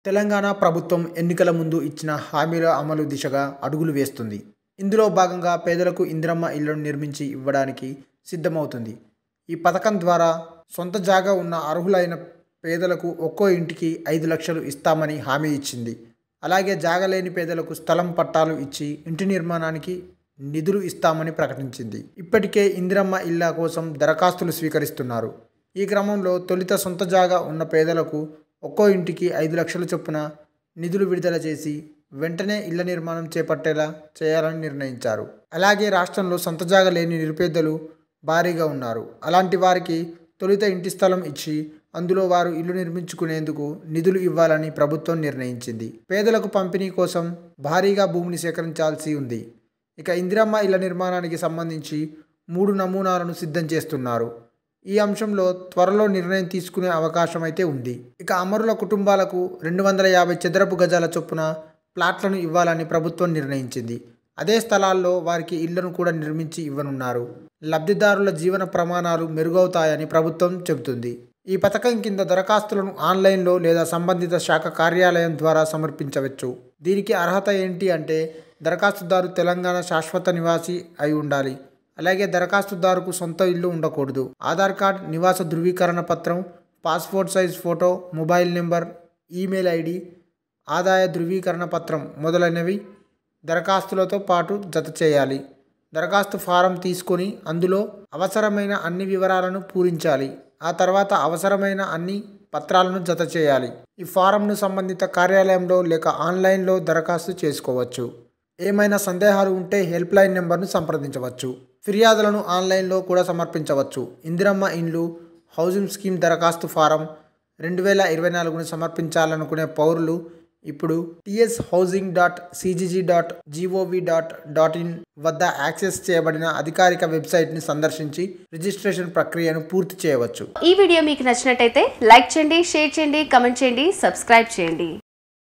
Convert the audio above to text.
తెలంగాణ ప్రభుత్వం ఎన్నికల ముందు ఇచ్చిన హామీల అమలు దిశగా అడుగులు వేస్తుంది. ఇందులో భాగంగా పేదలకు ఇందిరమ్మ ఇళ్లను నిర్మించి ఇవ్వడానికి సిద్ధమవుతుంది. ఈ పథకం ద్వారా సొంత జాగా ఉన్న అర్హులైన పేదలకు ఒక్కో ఇంటికి 5 లక్షలు ఇస్తామని హామీ ఇచ్చింది. అలాగే జాగా లేని పేదలకు స్థలం పట్టాలు ఇచ్చి ఇంటి నిర్మాణానికి నిధులు ఇస్తామని ప్రకటించింది. ఇప్పటికే ఇందిరమ్మ ఇళ్ల కోసం దరఖాస్తులు స్వీకరిస్తున్నారు. ఈ క్రమంలో తొలుత సొంత జాగా ఉన్న పేదలకు ఒక్కో ఇంటికి 5 లక్షల చొప్పున నిధులు విడుదల చేసి వెంటనే ఇళ్ల నిర్మాణం చేపట్టేలా చేయాలని నిర్ణయించారు. అలాగే రాష్ట్రంలో సొంత జాగా లేని నిరుపేదలు భారీగా ఉన్నారు. అలాంటి వారికి తొలుత ఇంటి స్థలం ఇచ్చి అందులో వారు ఇల్లు నిర్మించుకునేందుకు నిధులు ఇవ్వాలని ప్రభుత్వం నిర్ణయించింది. పేదలకు పంపిణీ కోసం భారీగా భూమిని సేకరించాల్సి ఉంది. ఇక ఇందిరమ్మ ఇళ్ల నిర్మాణానికి సంబంధించి 3 నమూనాలను సిద్ధం చేస్తున్నారు. ఈ అంశంలో త్వరలో నిర్ణయం తీసుకునే అవకాశం అయితే ఉంది. ఇక అమరుల కుటుంబాలకు 250 చదరపు గజాల చొప్పున ప్లాట్లను ఇవ్వాలని ప్రభుత్వం నిర్ణయించింది. అదే స్థలాల్లో వారికి ఇళ్లను కూడా నిర్మించి ఇవ్వనున్నారు. లబ్ధిదారుల జీవన ప్రమాణాలు మెరుగవుతాయని ప్రభుత్వం చెబుతుంది. ఈ పథకం కింద దరఖాస్తులను ఆన్లైన్లో లేదా సంబంధిత శాఖ కార్యాలయం ద్వారా సమర్పించవచ్చు. దీనికి అర్హత ఏంటి అంటే దరఖాస్తుదారు తెలంగాణ శాశ్వత నివాసి అయి ఉండాలి. అలాగే దరఖాస్తుదారుకు సొంత ఇల్లు ఉండకూడదు. ఆధార్ కార్డ్, నివాస ధృవీకరణ పత్రం, passport size photo, mobile number, email ID, ఆదాయ ధృవీకరణ పత్రం మొదలైనవి దరఖాస్తులతో పాటు జత చేయాలి. దరఖాస్తు ఫారం తీసుకొని అందులో అవసరమైన అన్ని వివరాలను పూరించాలి. ఆ తర్వాత అవసరమైన అన్ని పత్రాలను జత చేయాలి. ఈ ఫారంను సంబంధిత కార్యాలయంలో లేక ఆన్లైన్లో దరఖాస్తు చేసుకోవచ్చు. ఏమైనా సందేహాలు ఉంటే హెల్ప్ లైన్ నెంబర్ను సంప్రదించవచ్చు. ఫిర్యాదులను ఆన్లైన్లో కూడా సమర్పించవచ్చు. ఇందిరమ్మ ఇండ్లు హౌసింగ్ స్కీమ్ దరఖాస్తు ఫారం 2024ను సమర్పించాలనుకునే పౌరులు ఇప్పుడు tshousing.cgg.gov.in వద్ద యాక్సెస్ చేయబడిన అధికారిక వెబ్సైట్ని సందర్శించి రిజిస్ట్రేషన్ ప్రక్రియను పూర్తి చేయవచ్చు. ఈ వీడియో మీకు నచ్చినట్టయితే లైక్ చేయండి, షేర్ చేయండి, కామెంట్ చేయండి, సబ్స్క్రైబ్ చేయండి.